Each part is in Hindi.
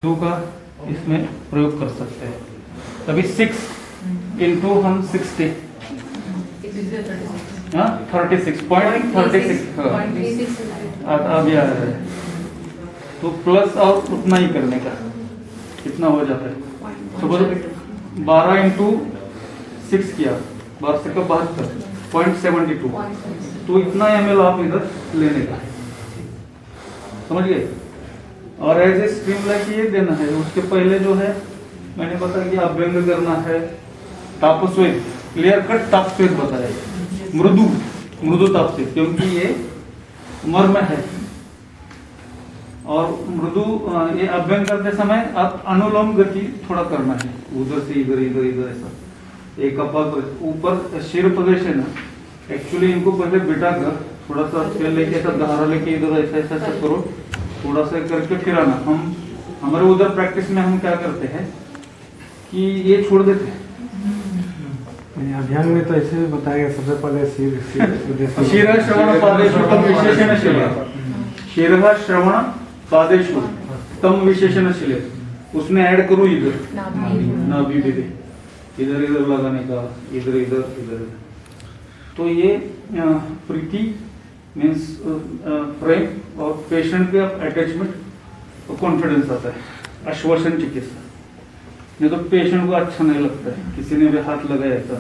टू का इसमें प्रयोग कर सकते हैं। तभी 6 इंटू हम 60 36.36 अब आ रहा है तो प्लस और उतना ही करने का कितना हो जाता है। तो 12 इंटू 6 किया 12 से 72.72 तो इतना ml आप इधर लेने का समझ गए। और एज ए स्ट्रीम लाइक ये देना है। उसके पहले जो है मैंने बताया कि अभ्यंग करना है तापस्वेद क्लियर कट तापस्वेद बताया मृदु तापस्वेद क्योंकि ये मर्म है। और मृदु ये अभ्यंग करते समय आप अनुलोम गति थोड़ा करना है उधर से इधर इधर इधर ऐसा एक ऊपर शिर प्रदेश है ना एक्चुअली इनको पहले बिठा कर थोड़ा सा तेल लेके ऐसा दहारा लेके इधर ऐसा ऐसा ऐसा करो थोड़ा सा करके फिर आना। हम हमारे उधर प्रैक्टिस में हम क्या करते हैं कि ये छोड़ देते हैं। अभियान में तो ऐसे बताया गया सबसे पहले शिर श्रवण पादेषु तम विशेषण शिलेत शिर श्रवण पादेषु तम विशेषण शिलेत उसमें ऐड करो इधर नाभि भी इधर इधर लगाने का इधर इधर इधर। तो ये प्रीति मीन्स फ्रेम और पेशेंट पे अटैचमेंट और कॉन्फिडेंस आता है। आश्वासन चिकित्सा नहीं तो पेशेंट को अच्छा नहीं लगता है किसी ने भी हाथ लगाया था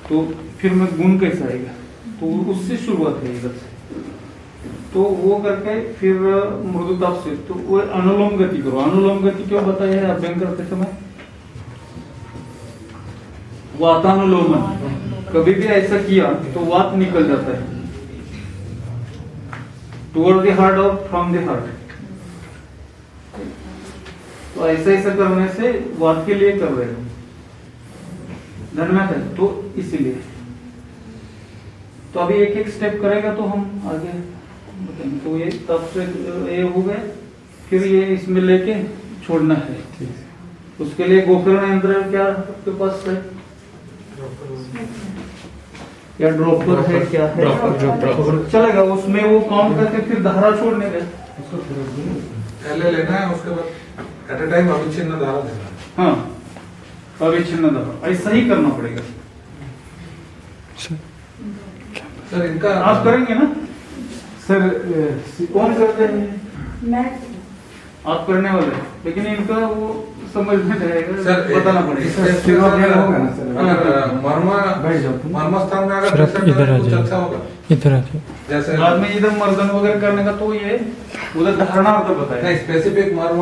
तो फिर में गुण कैसा आएगा तो उससे शुरुआत है इधर से। तो वो करके फिर मृदुताप से तो वो अनुलोम गति करो। अनुलोम गति क्यों बताया है अभ्यंग करते समय वातानुलोमन कभी भी ऐसा किया तो वात निकल जाता है टुवर्ड द हार्ट और फ्रॉम द हार्ट। तो ऐसा ऐसा करने से वात के लिए कर रहे हो धन्यवाद है तो इसीलिए। तो अभी एक एक स्टेप करेगा तो हम आगे बताएंगे। तो ये तब से ये हो गए फिर ये इसमें लेके छोड़ना है। उसके लिए गोकर्ण यंत्र क्या आपके पास है या ड्रॉपर है क्या है चलेगा उसमें वो काउंट करके फिर धारा छोड़ने का पहले लेना है उसके बाद एट ए टाइम अविच्छिन्न धारा देना है। हाँ अविच्छिन्न धारा ऐसा ही करना पड़ेगा। सर इनका आप करेंगे ना सर कौन करते हैं मैं आप करने वाले लेकिन इनका वो समझ में रहेगा सर बताना पड़ेगा। होगा ना सर मर्म स्थान में अगर सर इधर आ कुछ अच्छा जाइए होगा इधर आ जाइए जैसे बाद में इधर मर्दन वगैरह करने का तो ये उधर धारणा तो बताया नहीं स्पेसिफिक मर्म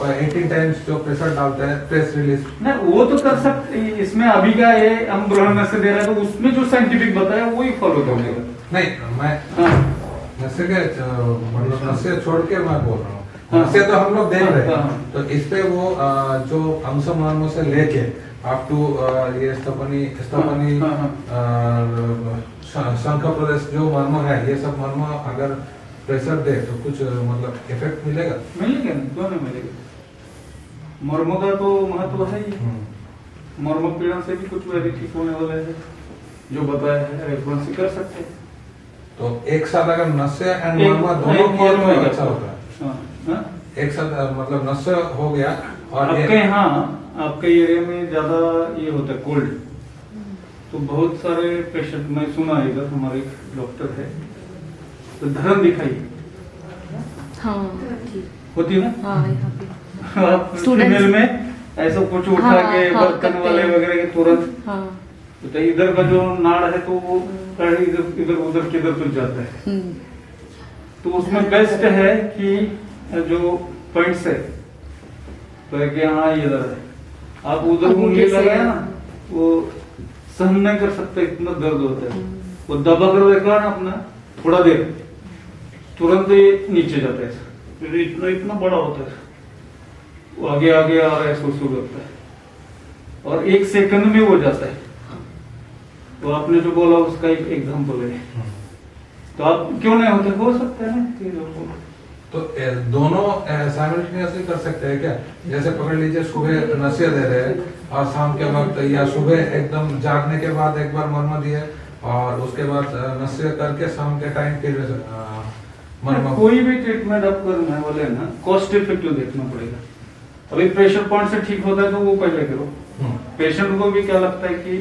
18 टाइम्स जो प्रेशर डालते हैं प्रेस रिलीज ना वो तो कर सकते इसमें अभी का ये हम ग्रहण से दे रहे हैं तो उसमें जो साइंटिफिक बताया वही फॉलो करेगा। नहीं मैं हाँ नशे के मतलब नशे छोड़ के मैं बोल रहा हूँ नशे तो हम लोग देख रहे हैं तो इस पे वो जो अंश मर्मों से लेके अप टू ये स्तपनी शंख प्रदेश जो मर्म है ये सब मर्म अगर प्रेशर दे तो कुछ मतलब इफेक्ट मिलेगा मिलेगा क्यों नहीं मिलेगा। मर्मों का तो महत्व है ही मर्म पीड़ा से भी कुछ व्याधि ठीक होने वाला है जो बताया है रेफरेंस कर सकते हैं। तो एक साथ अगर नशे एंड मर्म दोनों मर्म में अच्छा होता है हाँ? एक साथ मतलब नशे हो गया और आपके यहाँ आपके एरिया में ज्यादा ये होता है कोल्ड तो बहुत सारे पेशेंट मैं सुना है इधर हमारे डॉक्टर है तो धर्म दिखाई हाँ ठीक होती है ना हाँ यहाँ पे आप Students- फीमेल में ऐसा कुछ उठा हाँ, के हाँ, बर्तन करते वाले हैं। वगैरह के तुरंत हाँ तो इधर का जो नाड़ है तो वो इधर इधर उधर किधर तक जाता है। तो उसमें बेस्ट है कि जो पॉइंट्स है तो कि हाँ इधर है आप उधर उंगली लगाए ना वो सहन नहीं कर सकते इतना दर्द होता है वो दबा कर देखा ना अपना थोड़ा देर तुरंत ये नीचे जाता है फिर इतना इतना बड़ा होता है वो आगे आगे आ रहा है शुरू होता है और 1 सेकंड में हो जाता है। तो आपने जो बोला उसका एक एग्जाम्पल है तो आप क्यों नहीं होते हो सकता है ना तो दोनों साइमल्टेनियसली कर सकते हैं क्या जैसे पकड़ लीजिए सुबह नशे दे रहे हैं और शाम के वक्त या सुबह एकदम जागने के बाद एक बार मर्म दिए और उसके बाद नशे करके शाम के टाइम फिर कोई भी ट्रीटमेंट आप करने वाले हैं ना, कॉस्ट इफेक्टिव देखना पड़ेगा। अभी प्रेशर पॉइंट से ठीक होता है तो वो पहले करो। पेशेंट को भी क्या लगता है कि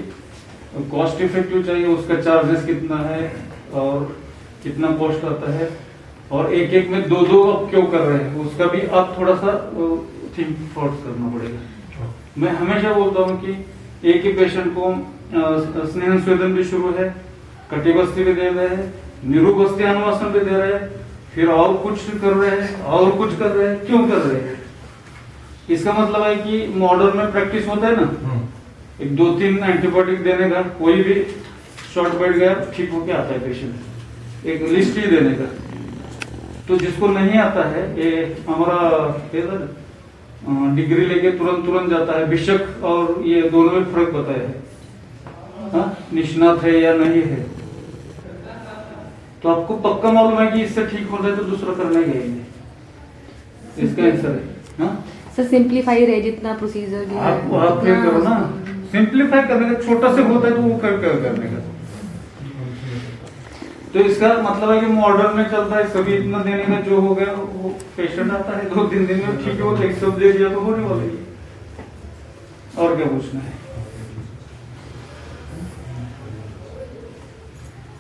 कॉस्ट इफेक्टिव चाहिए, उसका चार्जेस कितना है और कितना कॉस्ट आता है, और एक एक में दो दो आप क्यों कर रहे हैं, उसका भी आप थोड़ा सा थिंक थॉट्स करना पड़ेगा। मैं हमेशा बोलता हूँ कि एक ही पेशेंट को स्नेह स्वेदन भी शुरू है, कटिबस्ती भी दे रहे हैं, निरुबस्ती अनुवासन भी दे रहे हैं, फिर और कुछ कर रहे हैं और कुछ कर रहे हैं, क्यों कर रहे हैं? इसका मतलब है कि मॉडर्न में प्रैक्टिस होता है ना, एक 2-3 एंटीबायोटिक देने का, कोई भी शॉर्ट बैठ गया ठीक होके आता है पेशेंट, एक लिस्ट ही देने का। तो जिसको नहीं आता है, ये हमारा डिग्री लेके तुरंत जाता है, बिशक और ये दोनों में फर्क बताया है, हाँ, निष्णात है या नहीं है। तो आपको पक्का मालूम है कि इससे ठीक होता है तो दूसरा करना ही है, इसका आंसर है। हाँ सर सिंप्लीफाई रहे जितना प्रोसीजर आप फिर करो ना, सिंप्लीफाई करने का, छोटा से होता है तो वो करने का। तो इसका मतलब है कि मॉडर्न में चलता है सभी इतना देने का, जो हो गया वो पेशेंट आता है 2-3 दिन में ठीक हो, एक सब दे दिया तो होने वाला ही, और क्या पूछना है।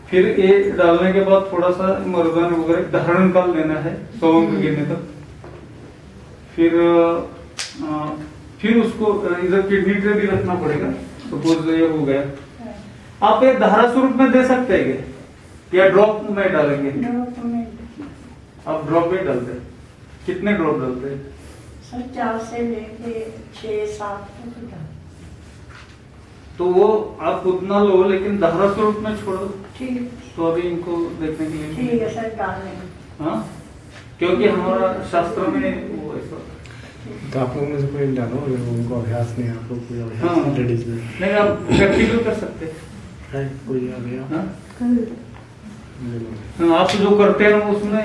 फिर ये डालने के बाद थोड़ा सा मर्दानी वगैरह धारण काल देना है 100 अंक गिरने तक। फिर उसको इधर किडनी ट्रे भी रखना पड़ेगा। सपोज ये हो गया, आप ये धारा स्वरूप में दे सकते हैं क्या, या ड्रॉप में डालेंगे? आप ड्रॉप में डालते हैं, कितने ड्रॉप डालते हैं? सर 4 से लेके 6-7 तक। तो वो आप उतना लो, लेकिन धारा स्वरूप में छोड़ो। ठीक, तो अभी इनको देखने के लिए ठीक है सर, डालेंगे। हाँ, क्योंकि हमारा शास्त्र में वो ऐसा। तो आप लोगों में से कोई डालो, अगर उनको अभ्यास नहीं है, आप लोग कोई अभ्यास हाँ। लेडीज में नहीं, आप प्रैक्टिकल कर सकते हैं। है कोई अभ्यास? हाँ? ले लो। आप जो करते हैं उसमें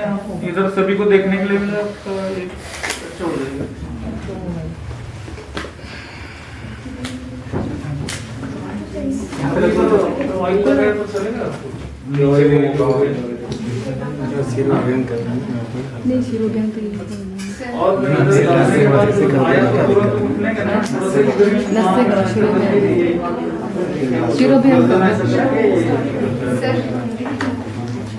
इधर सभी को देखने के लिए भी आपका एक अच्छा हो जाएगा। तो चलेगा आपको? जो सिरोबियन कर रहे हैं नहीं शिरोबियन तो ये और तुरंत उठने का ना, थोड़ा सा इधर ही नस्से करो शिरोबियन Sir,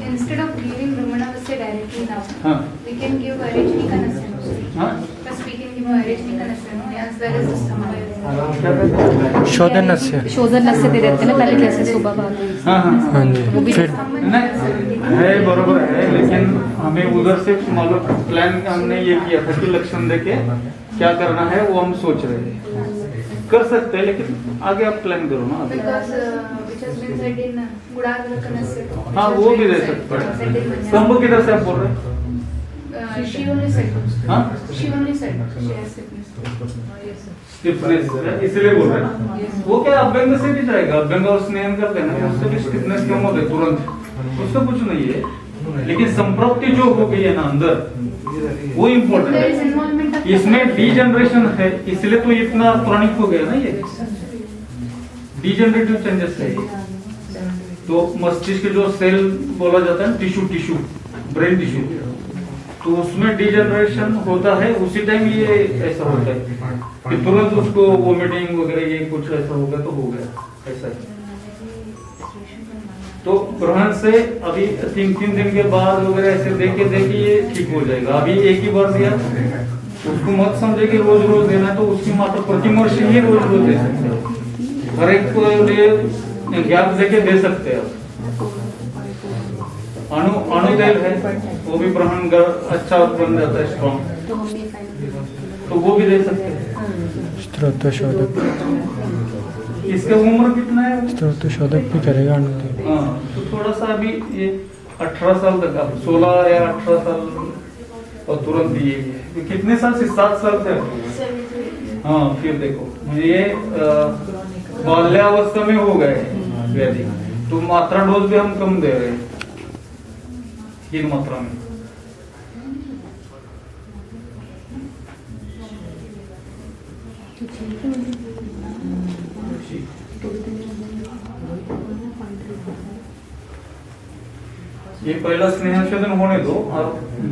instead of giving Brahmanavasya directly now, हाँ we can give Arachnika Nasrano. हाँ First we can give Arachnika Nasrano as well as the Samaya. शोधन नस्य शोधन नस्य दे देते हैं ना पहले, जैसे सुबह बात हुई। हाँ हाँ हाँ जी वो भी फिर नहीं है, बरोबर है, लेकिन हमें उधर से मतलब प्लान हमने ये किया था कि लक्षण देके क्या करना है वो हम सोच रहे हैं, कर सकते हैं, लेकिन आगे आप प्लान करो ना अभी। Because which has been said in Gudagala Nasya. हाँ वो भी दे सकते हैं। स्तंभ किधर से आप बोल रहे हैं? She only said. हाँ She only said. She has sickness. Yes, sir. Stiffness इसलिए बोल रहे हैं। वो क्या अभ्यंग से भी जाएगा, अभ्यंग और स्नेहन का कहना है, उससे भी स्टिफनेस कम हो गई तुरंत, उसका कुछ नहीं है। लेकिन संप्राप्ति जो हो गई है ना अंदर, वो इम्पोर्टेंट There is है। involvement of इसमें डीजनरेशन है, इसलिए तो इतना क्रॉनिक हो गया ना, ये डीजनरेटिव चेंजेस है। तो मस्तिष्क जो सेल बोला जाता है टिश्यू ब्रेन टिश्यू, तो उसमें डीजनरेशन होता है, उसी टाइम ये ऐसा होता है कि तुरंत उसको वोमिटिंग वगैरह ये कुछ ऐसा हो गया तो हो गया ऐसा है। तो ग्रहण से अभी 3 दिन के बाद वगैरह ऐसे देखे ये ठीक हो जाएगा। अभी एक ही बार दिया, उसको मत समझे कि रोज देना, तो उसकी मात्रा प्रतिवर्ष ही रोज दे सकते हो, हर एक को लिए गैप देके दे सकते हैं आप। अणुदैल है, वो भी ग्रहण अच्छा बन जाता है, स्ट्रॉन्ग, तो हम भी फाइनल तो वो भी दे सकते हैं। स्त्रोत्र शोधक इसका उम्र कितना है? स्त्रोत्र शोधक भी करेगा अनुदेव। हाँ, तो थोड़ा सा अभी ये 18 साल तक, आप 16 या 18 साल और तुरंत ये तो कितने साल से? 7 साल से। हाँ, फिर देखो ये बाल्यावस्था में हो गए व्याधि, तो मात्रा डोज भी हम कम दे रहे हैं, हीन मात्रा में। ये पहला स्नेहशोधन होने दो और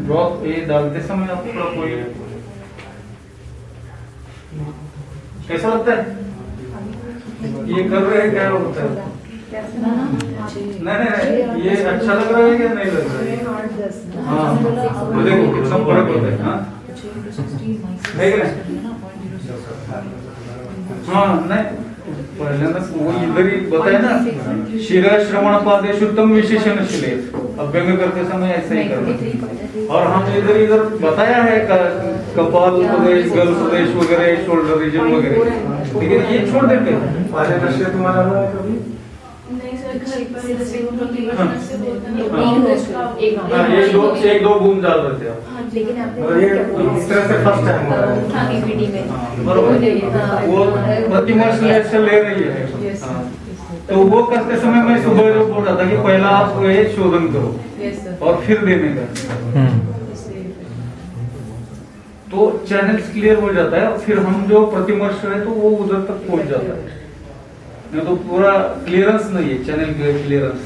ड्रॉप ये डालते समय आपको कोई कैसा लगता है? ये कर रहे हैं क्या होता है? नहीं, ये अच्छा लग रहा है या नहीं लग रहा है? हाँ, तो देखो कितना फर्क होता है। हाँ है कि नहीं? हाँ नहीं, पहले ना वो इधर ही बताया ना, शिरा श्रवण पादेशुत्तम विशेषण शिले, अभ्यंग करते समय ऐसा ही करना। और हम इधर बताया है कपाल प्रदेश, गल प्रदेश वगैरह, शोल्डर रीजन वगैरह, लेकिन ये छोड़ देते हैं। पहले नशे तुम्हारा हुआ है कभी? नहीं सर, घर पर जैसे एक दो बूंद डाल देते हैं। लेकिन मतलब ये इस तरह से फर्स्ट टाइम हो रहा है। हाँ, ईवीडी में बरोबर, वो प्रतिवर्ष से ले रही है। हाँ। तो वो करते समय मैं सुबह जो बोल रहा था कि पहला आप ये शोधन करो और फिर देने का, तो चैनल्स क्लियर हो जाता है। फिर हम जो प्रतिवर्ष है तो वो उधर तक पहुंच जाता है, नहीं तो पूरा क्लियरेंस नहीं है, चैनल क्लियरेंस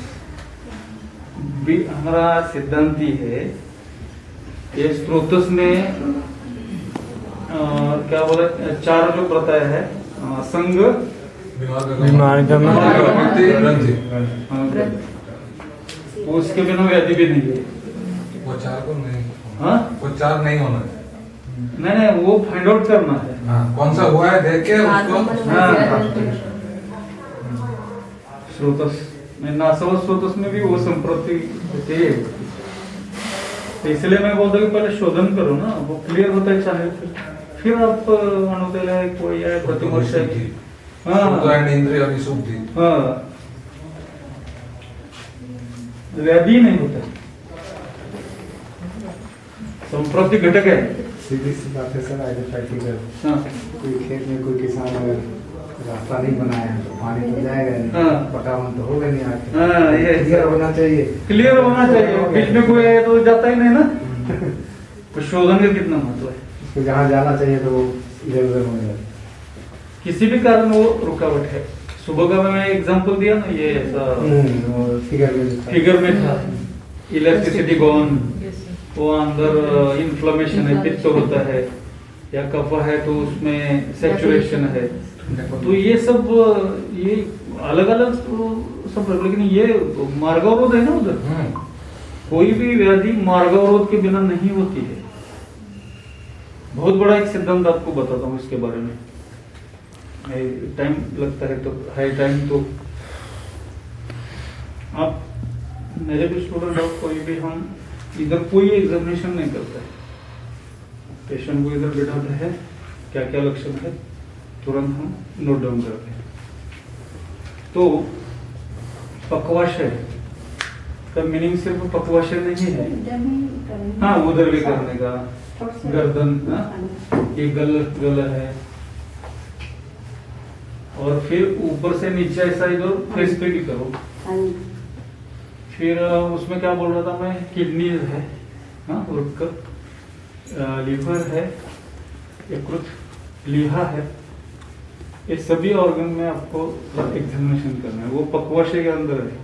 भी हमारा सिद्धांत ही है। ये स्त्रोतस में क्या बोला, चार जो प्रत्यय है, संग, बीमार का वो उसके बिना व्याधि भी नहीं है। वो चार को नहीं, हाँ वो चार नहीं होना है। नहीं, वो फाइंड आउट करना है। हाँ, कौन सा हुआ है देख के उसको। हाँ, स्रोतस में, नासव स्रोतस में भी वो संप्रति होती है, तो इसलिए मैं बोलता हूँ कि पहले शोधन करो ना, वो क्लियर होता है चैनल, फिर आप अनुदेल है, कोई है, प्रतिवर्ष है। हाँ इंद्रिय अभिशुद्धि। हाँ, व्याधि नहीं होता, संप्रति घटक है। सीधी सी बात है सर, आइडेंटिफाई हाँ कोई खेत में कोई किसान अगर रास्ता नहीं बनाया है तो पानी तो जाएगा नहीं, हाँ। पटावन तो होगा नहीं आके। हाँ, ये क्लियर होना चाहिए। क्लियर होना चाहिए, बीच में कोई है तो जाता ही नहीं ना। तो शोधन का कितना महत्व है, उसको जहाँ जाना चाहिए तो वो इधर उधर होने लगे। किसी भी कारण वो रुकावट है। सुबह का मैं एग्जांपल दिया ना, ये ऐसा फिगर में था, इलेक्ट्रिसिटी गॉन, वो अंदर इन्फ्लेमेशन है, पित्त होता है, या कफ है तो उसमें सैचुरेशन है, तो ये सब ये अलग अलग सब, लेकिन ये मार्गावरोध है ना उधर। कोई भी व्याधि मार्गावरोध के बिना नहीं होती है। बहुत बड़ा एक सिद्धांत आपको बताता हूँ इसके बारे में, टाइम लगता है तो है टाइम, तो आप मेरे भी स्टूडेंट हो, कोई भी, हम इधर कोई एग्जामिनेशन नहीं करता है, पेशेंट को इधर बिठाते हैं, क्या क्या लक्षण है तुरंत हम नोट डाउन करते हैं। तो पक्वाशय का मीनिंग सिर्फ पक्वाशय नहीं है, हाँ उधर भी करने का, गर्दन, ये गल है, और फिर ऊपर से नीचे ऐसा इधर फेस पे भी करो। फिर उसमें क्या बोल रहा था मैं, किडनीज है, हाँ वृक्क, लीवर है, यकृत, लीहा है, ये सभी ऑर्गन में आपको एग्जामिनेशन करना है। वो पक्वाशय के अंदर है।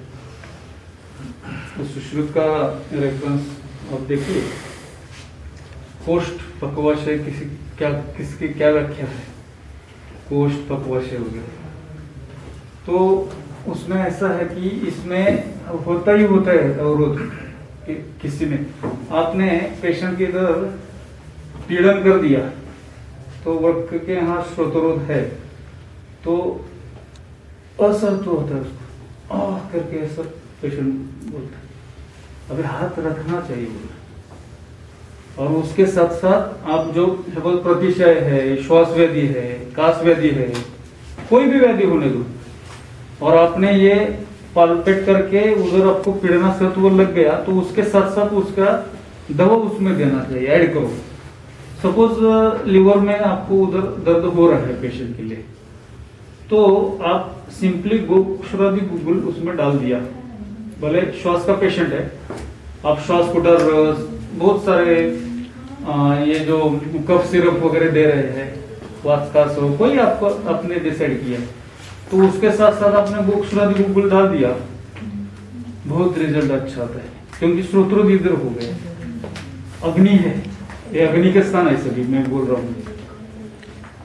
तो सुश्रुत का रेफरेंस आप देखिए, कोष्ठ पक्वाशय किसकी क्या व्याख्या है, कोष्ठ पक्वाशय वगैरह। तो उसमें ऐसा है कि इसमें होता ही होता है अवरोध। किसी में आपने पेशेंट के इधर पीड़न कर दिया तो वृक्क के यहाँ श्रोतरोध है, तो असर तो होता है उसको, आह करके ऐसा पेशेंट बोलता है, अभी हाथ रखना चाहिए बोला। और उसके साथ साथ आप जो प्रतिशय है, श्वास व्याधि है, काश व्याधि है, कोई भी व्याधि होने दो, और आपने ये पाल्पेट करके उधर आपको पीड़ना सत्व लग गया, तो उसके साथ साथ उसका दवा उसमें देना चाहिए, ऐड करो। सपोज लिवर में आपको उधर दर्द हो रहा है पेशेंट के लिए, तो आप सिंपली गोक्षरादि गुगुल उसमें डाल दिया। भले श्वास का पेशेंट है, आप श्वास कुटर, बहुत सारे ये जो कफ सिरप वगैरह दे रहे हैं, वास्कास हो, कोई आपको आपने डिसाइड किया, तो उसके साथ साथ आपने गोक्षरादि गुगुल डाल दिया, बहुत रिजल्ट अच्छा आता है। क्योंकि श्रोत्र इधर हो गए, अग्नि है, ये अग्नि के स्थान है सभी, मैं बोल रहा हूँ।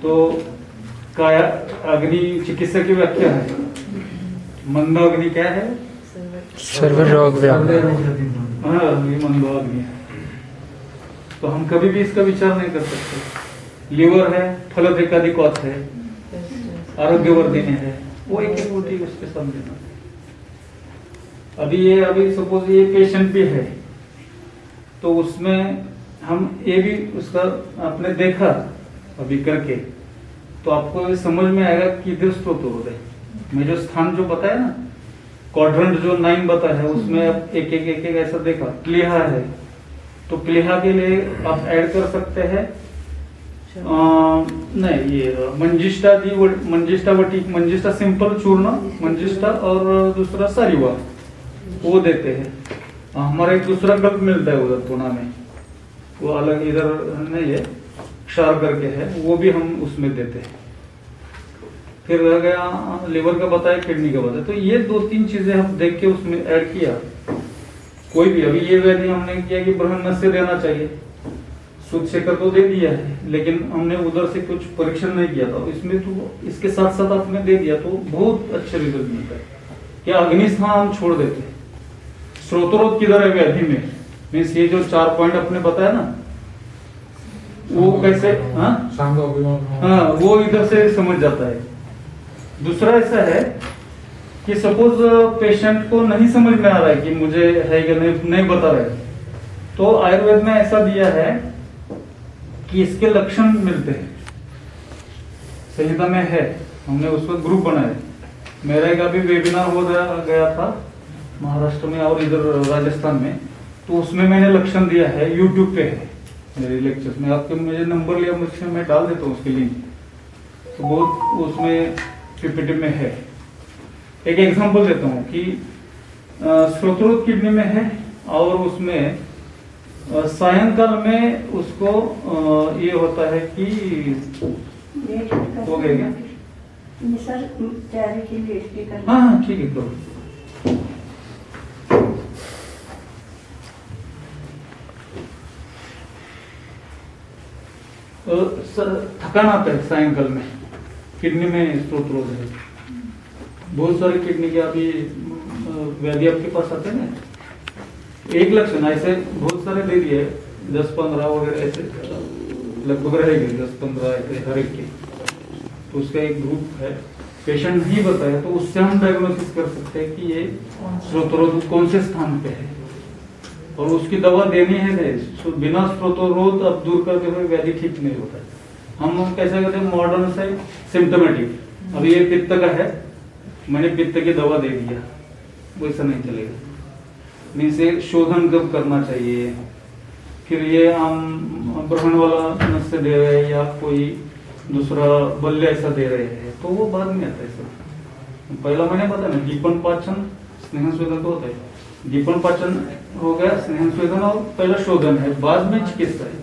तो काया अग्नि चिकित्सा की व्याख्या है, मंदो अग्नि क्या है? सर्व रोग व्यापी। हाँ, ये मंदो अग्नि है। तो हम कभी भी इसका विचार नहीं कर सकते। लिवर है, फलद्रिकादिकौत है, आरोग्यवर्धिनी है, वो एक एक रोटी उसके समझना। अभी सपोज ये पेशेंट भी है, तो उसमें हम ये भी उसका आपने देखा अभी करके, तो आपको ये समझ में आएगा कि इधर स्त्रोत हो रहे। मैं जो स्थान जो बताया ना, क्वाड्रेंट जो 9 बताया है, उसमें अब एक एक ऐसा देखा। प्लीहा है, तो प्लीहा के लिए आप ऐड कर सकते हैं नहीं, ये मंजिष्ठा सिंपल चूर्ण, मंजिष्ठा और दूसरा सारीवा, वो देते हैं। हमारा एक दूसरा कल्प मिलता है उधर पुणे में, वो अलग इधर नहीं है, क्षार करके है, वो भी हम उसमें देते हैं। फिर रह गया लिवर का बताया, किडनी का बताया। तो ये 2-3 चीजें हम देख के उसमें ऐड किया। कोई भी अभी ये वैद्य हमने किया कि बृहन से देना चाहिए, शुद्ध शेखर तो दे दिया है, लेकिन हमने उधर से कुछ परीक्षण नहीं किया था। इसमें तो इसके साथ साथ आपने दे दिया तो बहुत अच्छे रिजल्ट मिलता है। क्या अग्निस्थान हम छोड़ देते हैं, स्रोतरोध किधर है व्याधि में, मीन्स ये जो 4 पॉइंट आपने बताया ना, वो कैसे, हाँ वो इधर से समझ जाता है। दूसरा ऐसा है कि सपोज पेशेंट को नहीं समझ में आ रहा है कि मुझे है कि नहीं बता रहे, तो आयुर्वेद में ऐसा दिया है कि इसके लक्षण मिलते हैं, संहिता में है, हमने उस वक्त ग्रुप बनाए। मेरे का भी वेबिनार हो गया था महाराष्ट्र में और इधर राजस्थान में, तो उसमें मैंने लक्षण दिया है, यूट्यूब पे है मेरे लेक्चर्स में। आपके मुझे नंबर लिया, मुझसे मैं डाल देता हूँ उसकी लिंक, तो बहुत उसमें पीपीटी में है। एक एग्जांपल देता हूँ कि श्रोतरोध किडनी में है, और उसमें सायंकाल में उसको ये होता है कि हो गया क्या? सर तैयारी के लिए इसकी करना। हाँ ठीक है, करो। थकान आता है सायंकाल में, किडनी में स्त्रोत है। बहुत सारे किडनी के अभी व्याधि आपके पास आते हैं ना, एक लक्षण ऐसे बहुत सारे दे दिए, 10-15 वगैरह ऐसे लगभग रहेंगे, 10-15 ऐसे हर एक के। तो उसका एक ग्रुप है, पेशेंट नहीं बताया तो उससे हम डायग्नोसिस कर सकते हैं कि ये स्रोतरोध कौन से स्थान पे है, और उसकी दवा देनी है। तो बिना स्रोतरोध अब दूर करते हुए व्याधि ठीक नहीं होता है। हम कैसे करते हैं, मॉडर्न से सिम्टोमेटिक, अभी ये पित्त का है, मैंने पित्त की दवा दे दिया, वैसा नहीं चलेगा। मीन्स से शोधन कब करना चाहिए, फिर ये हम ब्रह्मण वाला नस्य दे रहे हैं या कोई दूसरा बल्ले ऐसा दे रहे हैं, तो वो बाद में आता है सर। पहला मैंने बताया ना, दीपन पाचन स्नेहन स्वेदन तो होता है, दीपन पाचन हो गया, स्नेहन स्वेदन और पहला शोधन है, बाद में चिकित्सा है।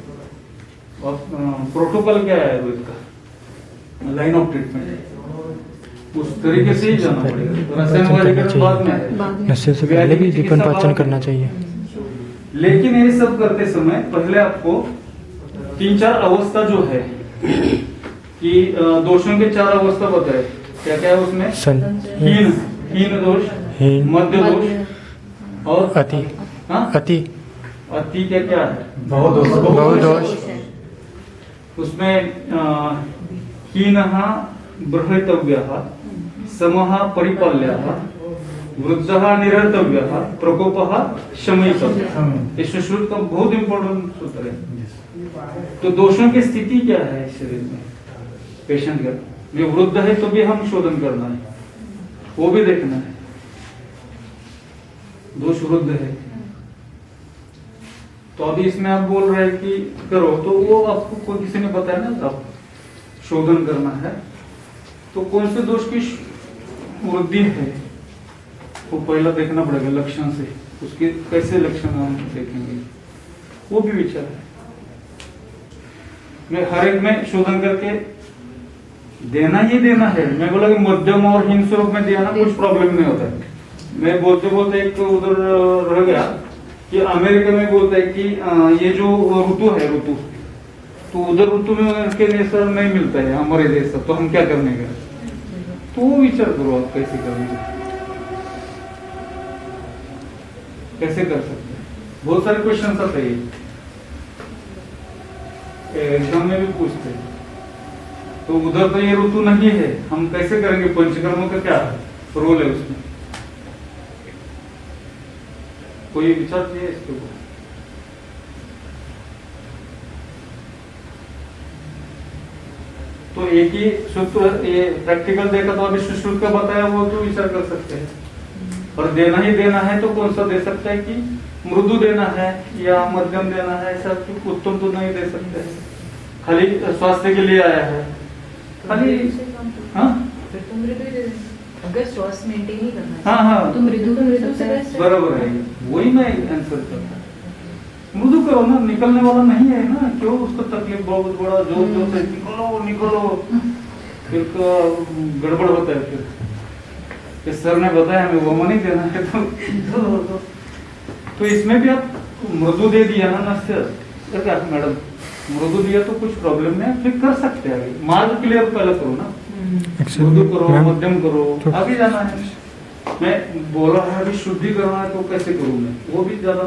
प्रोटोकॉल क्या है आयुर्वेद का, लाइन ऑफ ट्रीटमेंट उस तरीके से ही जाना पड़ेगा। रसायन वाले बाद में, नशे से पहले भी दीपन पाचन करना चाहिए। लेकिन ये सब करते समय पहले आपको 3-4 अवस्था जो है कि दोषों के 4 अवस्था बताए, क्या क्या है उसमें, हीन दोष, मध्य दोष और अति। हाँ? अति क्या क्या है, बहुदोष। उसमें हीनः बृहतव्यः, समः परिपाल्यः, वृद्धः निरतव्यः, प्रकोपः शमयितव्यः। इस सुश्रुत का बहुत इंपॉर्टेंट सूत्र है। तो दोषों की स्थिति क्या है शरीर में पेशेंट का, जो वृद्ध है तो भी हम शोधन करना है, वो भी देखना है, दोष वृद्ध है। तो अभी इसमें आप बोल रहे हैं कि करो, तो वो आपको कोई किसी ने बताया ना, आप शोधन करना है, तो कौन से दोष की वृद्धि है वो पहला देखना पड़ेगा लक्षण से, उसके कैसे लक्षण हम देखेंगे, वो भी विचार है। मैं हर एक में शोधन करके देना ही देना है। मैं बोला कि मध्यम और हिंसक में देना कुछ प्रॉब्लम नहीं होता है। मैं बोलते बोलते एक उधर रह गया, कि अमेरिका में बोलता है कि ये जो ऋतु है ऋतु, तो उधर ऋतु में के जैसा नहीं मिलता है हमारे जैसा, तो हम क्या करने का? तो वो विचार करो आप कैसे करेंगे, कैसे कर सकते हैं। बहुत सारे क्वेश्चन आते हैं एग्जाम में भी पूछते हैं, तो उधर तो ये ऋतु नहीं है, हम कैसे करेंगे? पंचकर्मों का क्या रोल है उसमें? कोई विचार किया इसके ऊपर? तो एक ही सूत्र, ये प्रैक्टिकल देखा तो अभी सुश्रुत का बताया वो तो विचार कर सकते हैं, और देना ही देना है तो कौन सा दे सकता है कि मृदु देना है या मध्यम देना है, ऐसा उत्तम तो नहीं दे सकते हैं। खाली स्वास्थ्य के लिए आया है खाली, हाँ अगर स्वास्थ्य मेंटेन ही करना है, हाँ हाँ तो मृदु से बराबर है, वही मैं आंसर करता हूँ। मृदु करो ना, निकलने वाला नहीं है ना, क्यों उसको तकलीफ बहुत बड़ा जोर जोर से निकलो निकलो, फिर तो गड़बड़ होता है। फिर सर ने बताया हमें वो नहीं देना है, तो इसमें भी आप मृदु दे दिया ना नस्य, क्या मैडम मृदु दिया तो कुछ प्रॉब्लम नहीं, फिर कर सकते हैं आगे। मार्ग क्लियर पहले करो ना, मृदु करो मध्यम करो, आगे जाना है। मैं बोल रहा है अभी शुद्धि करना है तो कैसे करूँ मैं, वो भी ज्यादा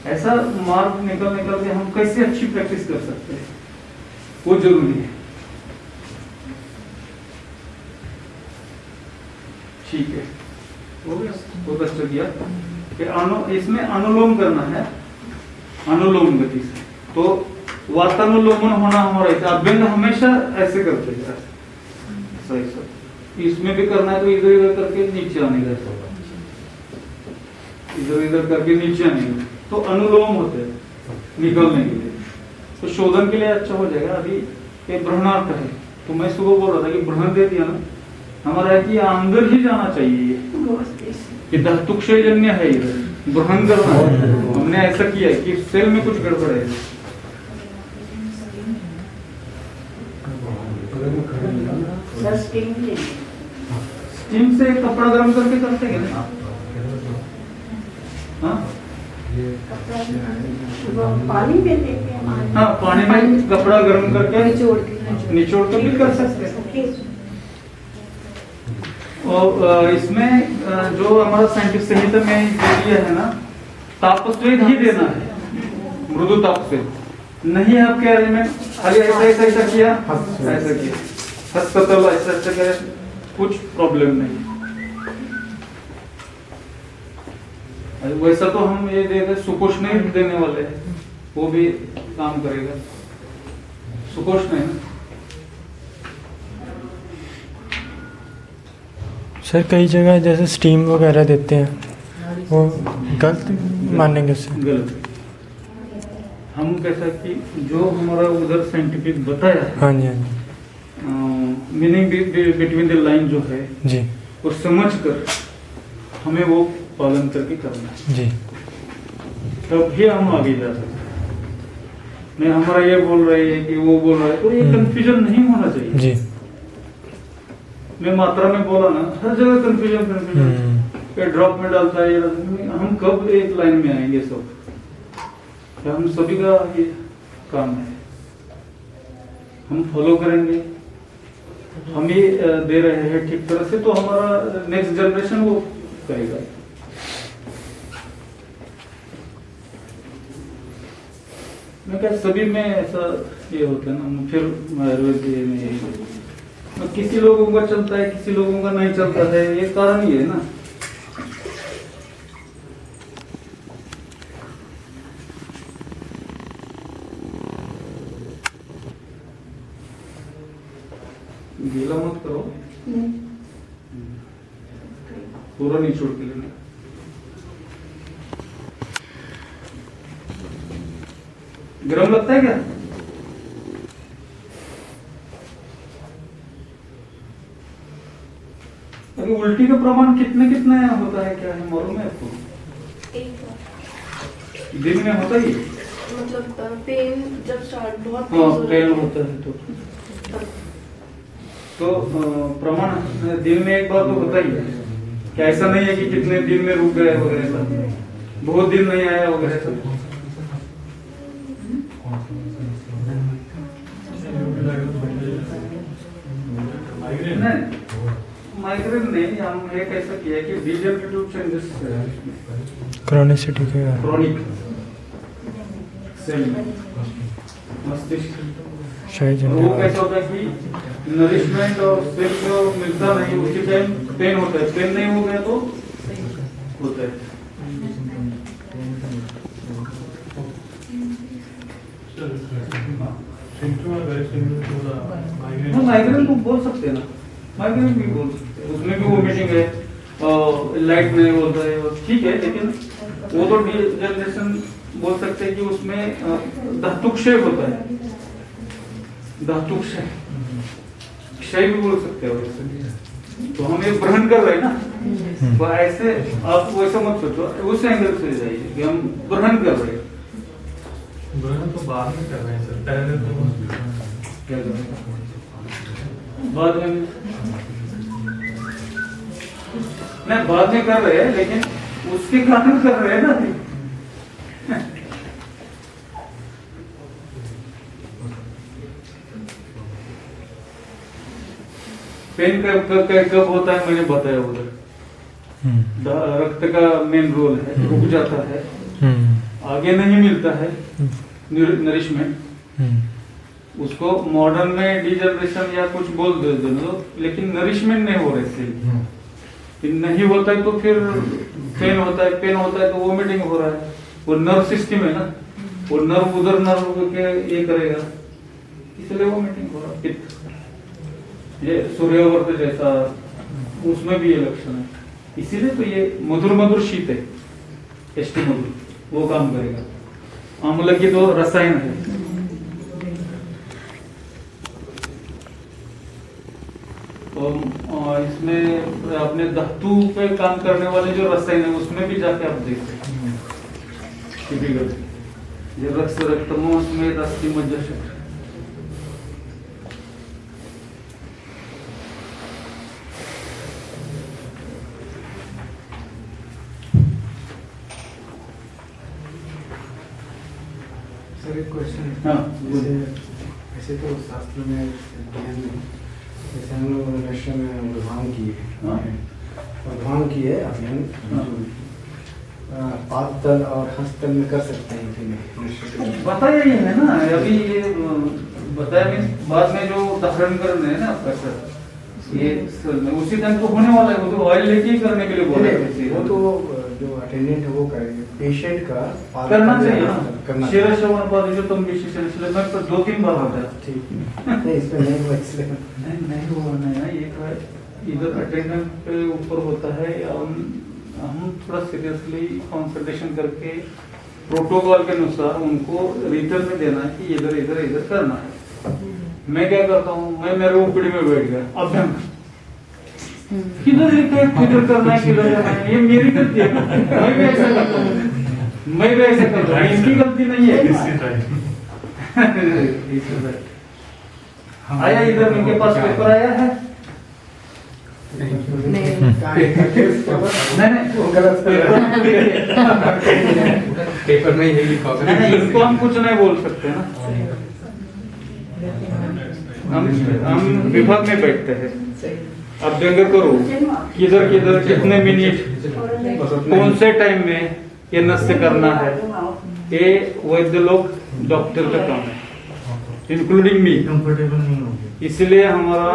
ऐसा मार्ग निकल के हम कैसे अच्छी प्रैक्टिस कर सकते हैं, वो जरूरी है। ठीक है, बहुत अच्छा किया। इसमें अनुलोम करना है, अनुलोम गति से, तो वातानुलोमन होना हमारा अभ्यंग हमेशा ऐसे करते हैं, इसमें भी करना है तो इधर इधर करके नीचे आने का, इधर इधर करके नीचे आने का, तो अनुलोम होते हैं निकलने के लिए, तो शोधन के लिए अच्छा हो जाएगा। अभी ये ब्रह्णार्थ है, तो मैं सुबह बोल रहा था कि ब्रह्ण दे दिया ना, हमारा है कि अंदर ही जाना चाहिए, ये धातुक्षयजन्य है, इधर ब्रह्ण करना है। हमने ऐसा किया है कि सेल में कुछ गड़बड़ है, स्टीम से कपड़ा गर्म करके करते हैं ना, हाँ पानी में देते हैं, हाँ पानी में कपड़ा गर्म करके निचोड़ कर भी कर सकते हैं। और इसमें जो हमारा साइंटिस्ट संहिता में जो दिया है ना, तापस्वेद ही देना है, मृदु तापस्वेद नहीं है आपके अरेंजमेंट, खाली ऐसा ऐसा ऐसा किया, ऐसा किया हस्ततल ऐसा ऐसा किया, कुछ प्रॉब्लम नहीं। वैसा तो हम ये दे सुपोषण ही देने वाले हैं, वो भी काम करेगा, सुपोषण है। सर कई जगह जैसे स्टीम वगैरह देते हैं, वो गलत मानेंगे उससे? गलत। हम कैसा कि जो हमारा उधर साइंटिफिक बताया है, हाँ जी हाँ जी, मीनिंग बिटवीन द लाइन जो है जी, वो समझ कर हमें वो पालन करके करना है, जी तब भी हम आगे जा सकते। मैं हमारा ये बोल रहे हैं कि वो बोल रहा है, तो ये कंफ्यूजन नहीं होना चाहिए। जी, मैं मात्रा में बोला ना, हर जगह कंफ्यूजन ये ड्रॉप में डालता है, हम कब एक लाइन में आएंगे सब? हम सभी का ये काम है, हम फॉलो करेंगे, हम ही दे रहे हैं ठीक तरह से, तो हमारा नेक्स्ट जनरेशन वो करेगा। मैं क्या सभी में ऐसा ये होता है ना, फिर आयुर्वेद में किसी लोगों का चलता है, किसी लोगों का नहीं चलता है, ये कारण ही है ना। गीला मत करो, पूरा निचोड़ के लेना। गरम लगता है क्या? अभी उल्टी का प्रमाण कितने कितने होता है, क्या है मालूम है आपको? दिन में होता ही, मतलब पेन जब स्टार्ट बहुत हाँ पेन होता है तो प्रमाण दिन में एक बार तो होता ही है, क्या ऐसा नहीं है कि कितने दिन में रुक गए वगैरह, बहुत दिन नहीं आया वगैरह सब माइग्रेन नहीं, हम एक ऐसा किया कि डिजनरेटिव चेंजेस क्रॉनिसिटी के कारण क्रॉनिक सेल मस्तिष्क शायद वो कैसा होता है कि नरिशमेंट और सेल को मिलता नहीं, उसी टाइम पेन होता है, पेन नहीं हो गया तो होता है। माइग्रेन तो बोल सकते हैं ना, माइग्रेन भी बोल सकते हैं, उसमें भी वोमिटिंग है, लाइट नहीं होता है, ठीक है, लेकिन वो तो डिजनरेशन बोल सकते हैं कि उसमें धातुक्षय होता है, धातुक्षय क्षय भी बोल सकते हैं वैसे। तो हम ये ग्रहण कर रहे हैं ना, तो ऐसे आप वैसा मत सोचो, उस एंगल से जाइए कि हम ग्रहण कर रहे हैं। ग्रहण तो बाद में कर रहे हैं सर, पहले तो क्या कर रहे हैं बाद में नहीं, बाद में कर रहे हैं, लेकिन उसके कारण कर रहे हैं ना। पेन कब होता है मैंने बताया उधर, रक्त का मेन रोल है, रुक जाता है, आगे नहीं मिलता है नरिशमेंट, उसको मॉडर्न में डिजनरेशन या कुछ बोल दो, लेकिन नरिशमेंट नहीं हो रहे सेल, नहीं होता है तो फिर पेन होता है, पेन होता है तो वोमिटिंग हो रहा है, वो नर्व सिस्टम है ना, वो नर्व उधर नर्व के ये करेगा, इसलिए वोमिटिंग हो रहा है। पित्त ये सूर्यवर्त जैसा उसमें भी ये लक्षण है, इसीलिए तो ये मधुर मधुर शीत है, एस्टी मधुर वो काम करेगा। आंवला की तो रसायन है, और इसमें अपने धातु पे काम करने वाले जो रसायन है उसमें भी जाके आप देख सकते हैं, ये रक्तमो में अस्थि मज्जा शक्ति। सर एक क्वेश्चन, हाँ, ऐसे तो शास्त्र में जैसे हम लोग रशिया में उद्भावन किए, उद्भावन किए अध्ययन, पादतल और हस्तल में कर सकते हैं कि नहीं? बताया ही है ना अभी, ये बताया मीन्स बाद में जो धारण करने हैं ना आपका सर, ये उसी टाइम तो होने वाला है, वो तो ऑयल लेके ही करने के लिए बोल रहे थे। वो तो जो अटेंडेंट है वो करेंगे, पेशेंट का करना चाहिए ना, करना शिरा श्रवण पादे तुम विशेषण, इसलिए मैं तो 2-3 बार होता है। ठीक नहीं, इसमें नहीं हुआ इसलिए नहीं हुआ नहीं, ये इधर अटेंडेंट पे ऊपर होता है, हम थोड़ा सीरियसली कंसल्टेशन करके प्रोटोकॉल के अनुसार उनको रिटर्न में देना है कि इधर इधर इधर करना है। मैं क्या करता हूँ, मैं मेरे ओपीडी में बैठ गया, अभ्यंग किधर करना है, किधर करना है, ये मेरी गलती है, मैं भी ऐसा करता हूँ, मैं भी ऐसा करता हूँ, इसकी गलती नहीं है। आया इधर इनके पास पेपर आया है? नहीं वो गलत पेपर में यही लिखा होगा। नहीं, इनको हम कुछ नहीं बोल सकते ना, हम विभाग में बैठते हैं, अब व्यंग करो किधर किधर कितने मिनट कौन से टाइम में ये नस्य करना है, ये वैद्य लोग डॉक्टर का काम है, इंक्लूडिंग मी, इसलिए हमारा